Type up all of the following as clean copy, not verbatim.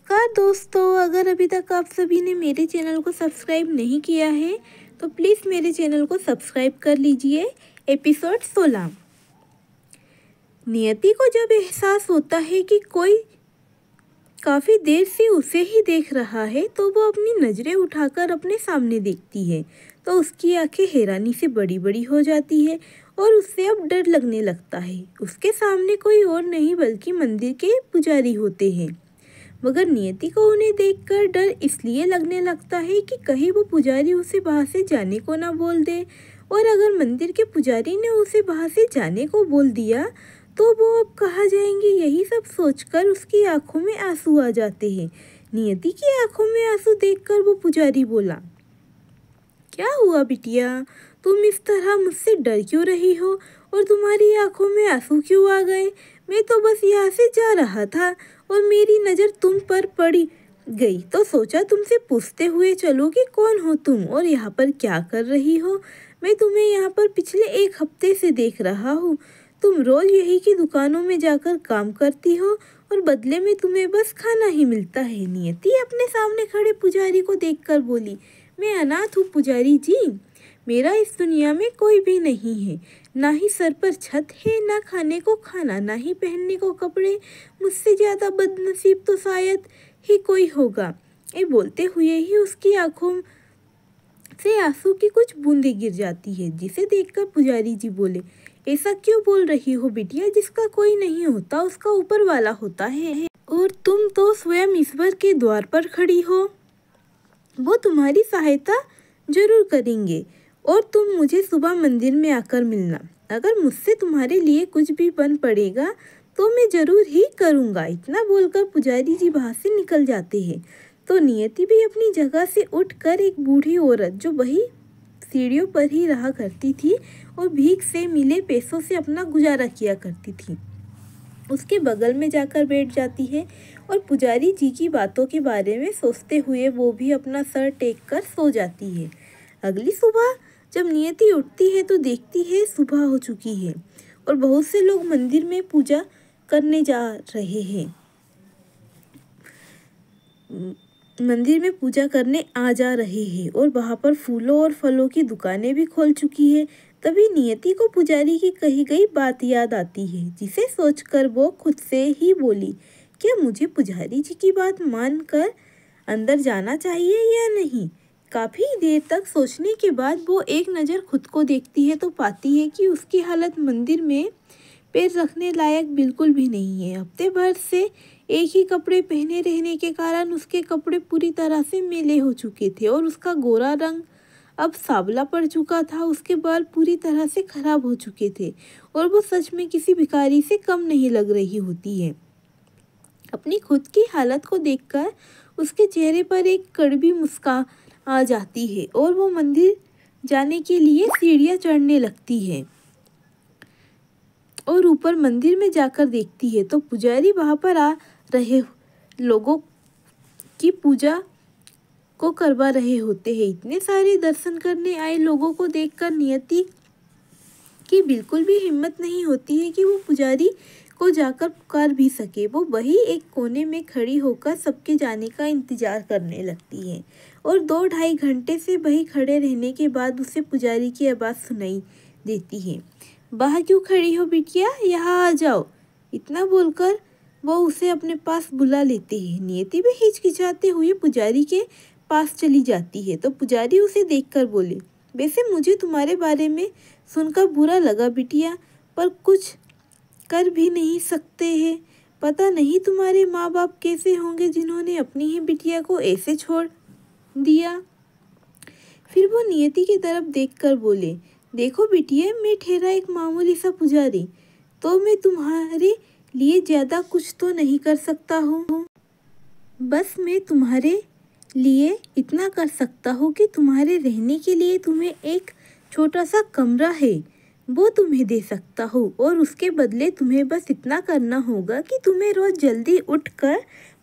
नमस्कार दोस्तों, अगर अभी तक आप सभी ने मेरे चैनल को सब्सक्राइब नहीं किया है तो प्लीज़ मेरे चैनल को सब्सक्राइब कर लीजिए। एपिसोड 16। नियति को जब एहसास होता है कि कोई काफ़ी देर से उसे ही देख रहा है तो वो अपनी नज़रें उठाकर अपने सामने देखती है तो उसकी आंखें हैरानी से बड़ी बड़ी हो जाती है और उससे अब डर लगने लगता है। उसके सामने कोई और नहीं बल्कि मंदिर के पुजारी होते हैं। मगर नियति को उन्हें देखकर डर इसलिए लगने लगता है कि कहीं वो पुजारी उसे वहाँ से जाने को ना बोल दे, और अगर मंदिर के पुजारी ने उसे वहाँ से जाने को बोल दिया तो वो अब कहाँ जाएंगे। यही सब सोचकर उसकी आंखों में आंसू आ जाते हैं। नियति की आंखों में आंसू देखकर वो पुजारी बोला, क्या हुआ बिटिया, तुम इस तरह मुझसे डर क्यों रही हो और तुम्हारी आंखों में आंसू क्यों आ गए? मैं तो बस यहाँ से जा रहा था और मेरी नज़र तुम पर पड़ी गई तो सोचा तुमसे पूछते हुए चलो कि कौन हो तुम और यहाँ पर क्या कर रही हो। मैं तुम्हें यहाँ पर पिछले 1 हफ्ते से देख रहा हूँ। तुम रोज यही की दुकानों में जाकर काम करती हो और बदले में तुम्हें बस खाना ही मिलता है। नियति अपने सामने खड़े पुजारी को देखकर बोली, मैं अनाथ हूँ पुजारी जी, मेरा इस दुनिया में कोई भी नहीं है, ना ही सर पर छत है, ना खाने को खाना, ना ही पहनने को कपड़े। मुझसे ज़्यादा बदनसीब तो शायद ही कोई होगा। ये बोलते हुए ही उसकी आंखों से आंसू की कुछ बूंदें गिर जाती है, जिसे देखकर पुजारी जी बोले, ऐसा क्यों बोल रही हो बिटिया, जिसका कोई नहीं होता उसका ऊपर वाला होता है और तुम तो स्वयं ईश्वर के द्वार पर खड़ी हो। वो तुम्हारी सहायता जरूर करेंगे और तुम मुझे सुबह मंदिर में आकर मिलना। अगर मुझसे तुम्हारे लिए कुछ भी बन पड़ेगा तो मैं जरूर ही करूँगा। इतना बोलकर पुजारी जी वहाँ से निकल जाते हैं तो नियति भी अपनी जगह से उठकर एक बूढ़ी औरत जो वही सीढ़ियों पर ही रहा करती थी और भीख से मिले पैसों से अपना गुजारा किया करती थी, उसके बगल में जाकर बैठ जाती है और पुजारी जी की बातों के बारे में सोचते हुए वो भी अपना सर टेक कर सो जाती है। अगली सुबह जब नियति उठती है तो देखती है सुबह हो चुकी है और बहुत से लोग मंदिर में पूजा करने जा रहे हैं, मंदिर में पूजा करने आ जा रहे हैं और वहाँ पर फूलों और फलों की दुकानें भी खोल चुकी है। तभी नियति को पुजारी की कही गई बात याद आती है, जिसे सोचकर वो खुद से ही बोली, क्या मुझे पुजारी जी की बात मानकर अंदर जाना चाहिए या नहीं? काफ़ी देर तक सोचने के बाद वो एक नज़र खुद को देखती है तो पाती है कि उसकी हालत मंदिर में पैर रखने लायक बिल्कुल भी नहीं है। हफ्ते भर से एक ही कपड़े पहने रहने के कारण उसके कपड़े पूरी तरह से मैले हो चुके थे और उसका गोरा रंग अब सांवला पड़ चुका था। उसके बाल पूरी तरह से खराब हो चुके थे और वो सच में किसी भिखारी से कम नहीं लग रही होती है। अपनी खुद की हालत को देखकर उसके चेहरे पर एक कड़वी मुस्कान आ जाती है और वो मंदिर जाने के लिए सीढ़ियाँ चढ़ने लगती है और ऊपर मंदिर में जाकर देखती है तो पुजारी वहाँ पर आ रहे लोगों की पूजा को करवा रहे होते हैं। इतने सारे दर्शन करने आए लोगों को देखकर नियति की बिल्कुल भी हिम्मत नहीं होती है कि वो पुजारी को जाकर पुकार भी सके। वो वही एक कोने में खड़ी होकर सबके जाने का इंतजार करने लगती है और 2-2.5 घंटे से वही खड़े रहने के बाद उसे पुजारी की आवाज़ सुनाई देती है, बाहर क्यों खड़ी हो बिटिया, यहाँ आ जाओ। इतना बोलकर वो उसे अपने पास बुला लेते हैं। नियति भी हिचकिचाते हुए पुजारी के पास चली जाती है तो पुजारी उसे देखकर बोले, वैसे मुझे तुम्हारे बारे में सुनकर बुरा लगा बिटिया, पर कुछ कर भी नहीं सकते हैं। पता नहीं तुम्हारे माँ बाप कैसे होंगे जिन्होंने अपनी ही बिटिया को ऐसे छोड़ दिया। फिर वो नियति की तरफ देखकर बोले, देखो बिटिया, मैं ठहरा एक मामूली सा पुजारी, तो मैं तुम्हारे लिए ज़्यादा कुछ तो नहीं कर सकता हूँ। बस मैं तुम्हारे लिए इतना कर सकता हूँ कि तुम्हारे रहने के लिए तुम्हें एक छोटा सा कमरा है वो तुम्हें दे सकता हूँ और उसके बदले तुम्हें बस इतना करना होगा कि तुम्हें रोज़ जल्दी उठकर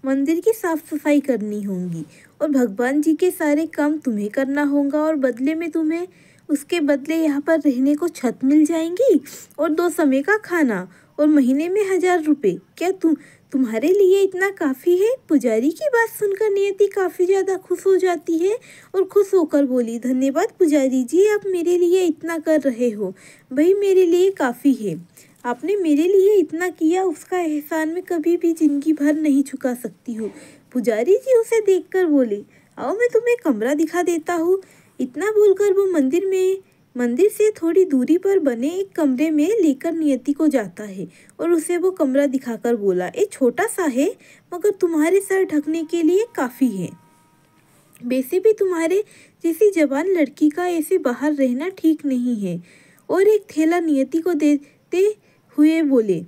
मंदिर की साफ़ सफाई करनी होगी और भगवान जी के सारे काम तुम्हें करना होगा और बदले में तुम्हें उसके बदले यहाँ पर रहने को छत मिल जाएंगी और 2 समय का खाना और महीने में 1000 रुपये, क्या तुम्हारे लिए इतना काफ़ी है? पुजारी की बात सुनकर नियति काफ़ी ज़्यादा खुश हो जाती है और खुश होकर बोली, धन्यवाद पुजारी जी, आप मेरे लिए इतना कर रहे हो, वही मेरे लिए काफ़ी है। आपने मेरे लिए इतना किया, उसका एहसान मैं कभी भी जिंदगी भर नहीं चुका सकती हूँ। पुजारी जी उसे देखकर बोले, आओ मैं तुम्हें कमरा दिखा देता हूँ। इतना बोलकर वो मंदिर से थोड़ी दूरी पर बने एक कमरे में लेकर नियति को जाता है और उसे वो कमरा दिखाकर बोला, ये छोटा सा है मगर तुम्हारे सर ढकने के लिए काफ़ी है। वैसे भी तुम्हारे जैसी जवान लड़की का ऐसे बाहर रहना ठीक नहीं है। और एक थैला नियति को देते हुए बोले,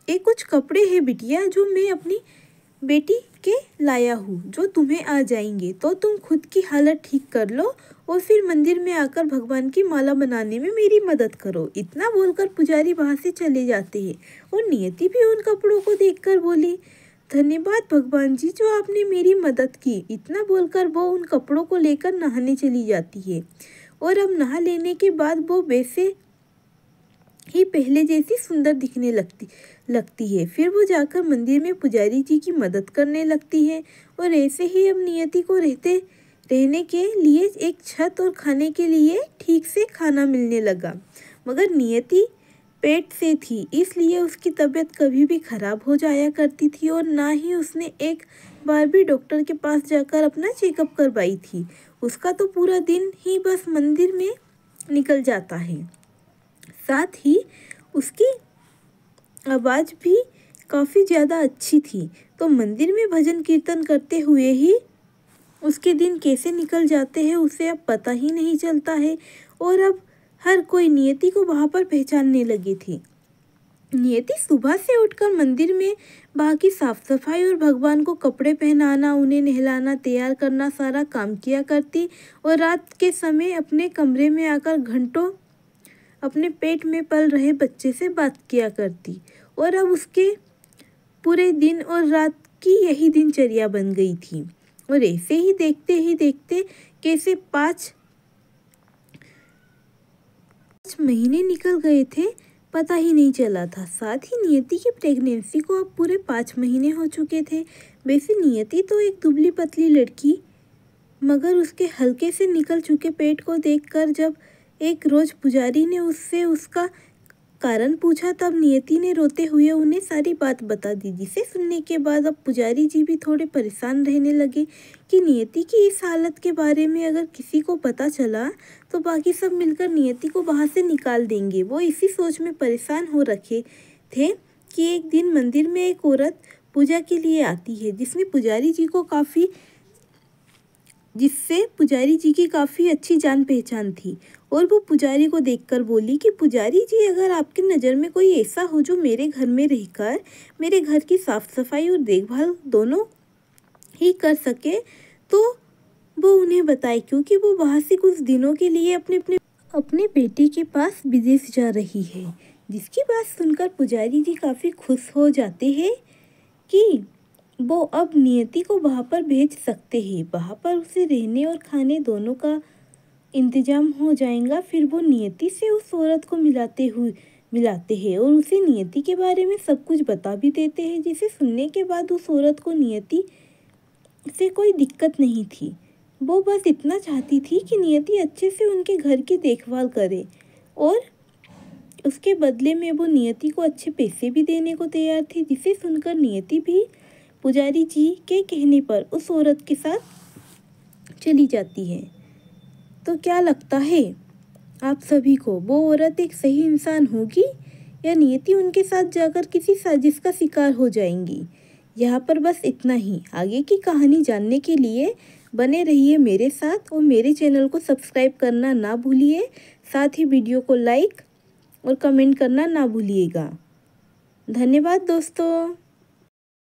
ये कुछ कपड़े हैं बिटिया जो मैं अपनी बेटी के लाया हूँ, जो तुम्हें आ जाएंगे, तो तुम खुद की हालत ठीक कर लो और फिर मंदिर में आकर भगवान की माला बनाने में मेरी मदद करो। इतना बोलकर पुजारी वहाँ से चले जाते हैं और नियति भी उन कपड़ों को देखकर बोली, धन्यवाद भगवान जी जो आपने मेरी मदद की। इतना बोलकर वो उन कपड़ों को लेकर नहाने चली जाती है और अब नहा लेने के बाद वो वैसे ही पहले जैसी सुंदर दिखने लगती है। फिर वो जाकर मंदिर में पुजारी जी की मदद करने लगती है और ऐसे ही अब नियति को रहने के लिए एक छत और खाने के लिए ठीक से खाना मिलने लगा। मगर नियति पेट से थी, इसलिए उसकी तबीयत कभी भी खराब हो जाया करती थी और ना ही उसने एक बार भी डॉक्टर के पास जाकर अपना चेकअप करवाई थी। उसका तो पूरा दिन ही बस मंदिर में निकल जाता है। साथ ही उसकी आवाज़ भी काफ़ी ज़्यादा अच्छी थी, तो मंदिर में भजन कीर्तन करते हुए ही उसके दिन कैसे निकल जाते हैं उसे अब पता ही नहीं चलता है। और अब हर कोई नियति को वहाँ पर पहचानने लगी थी। नियति सुबह से उठकर मंदिर में बाकी साफ सफाई और भगवान को कपड़े पहनाना, उन्हें नहलाना, तैयार करना सारा काम किया करती और रात के समय अपने कमरे में आकर घंटों अपने पेट में पल रहे बच्चे से बात किया करती। और अब उसके पूरे दिन और रात की यही दिनचर्या बन गई थी और ऐसे ही देखते कैसे 5 महीने निकल गए थे, पता ही नहीं चला था। साथ ही नियति की प्रेगनेंसी को अब पूरे 5 महीने हो चुके थे। वैसे नियति तो एक दुबली पतली लड़की, मगर उसके हल्के से निकल चुके पेट को देखकर जब एक रोज पुजारी ने उससे उसका कारण पूछा, तब नियति ने रोते हुए उन्हें सारी बात बता दी, जिसे सुनने के बाद अब पुजारी जी भी थोड़े परेशान रहने लगे कि नियति की इस हालत के बारे में अगर किसी को पता चला तो बाकी सब मिलकर नियति को वहाँ से निकाल देंगे। वो इसी सोच में परेशान हो रखे थे कि एक दिन मंदिर में एक औरत पूजा के लिए आती है जिससे पुजारी जी की काफ़ी अच्छी जान पहचान थी। और वो पुजारी को देखकर बोली कि पुजारी जी, अगर आपकी नज़र में कोई ऐसा हो जो मेरे घर में रहकर मेरे घर की साफ़ सफाई और देखभाल दोनों ही कर सके तो वो उन्हें बताए, क्योंकि वो वहाँ से कुछ दिनों के लिए अपने बेटे के पास विदेश जा रही है। जिसकी बात सुनकर पुजारी जी काफ़ी खुश हो जाते हैं कि वो अब नियति को वहाँ पर भेज सकते हैं। वहाँ पर उसे रहने और खाने दोनों का इंतजाम हो जाएगा। फिर वो नियति से उस औरत को मिलाते हैं और उसे नियति के बारे में सब कुछ बता भी देते हैं, जिसे सुनने के बाद उस औरत को नियति से कोई दिक्कत नहीं थी। वो बस इतना चाहती थी कि नियति अच्छे से उनके घर की देखभाल करे और उसके बदले में वो नियति को अच्छे पैसे भी देने को तैयार थी, जिसे सुनकर नियति भी पुजारी जी के कहने पर उस औरत के साथ चली जाती है। तो क्या लगता है आप सभी को, वो औरत एक सही इंसान होगी या नियति उनके साथ जाकर किसी साजिश का शिकार हो जाएंगी? यहाँ पर बस इतना ही। आगे की कहानी जानने के लिए बने रहिए मेरे साथ और मेरे चैनल को सब्सक्राइब करना ना भूलिए। साथ ही वीडियो को लाइक और कमेंट करना ना भूलिएगा। धन्यवाद दोस्तों।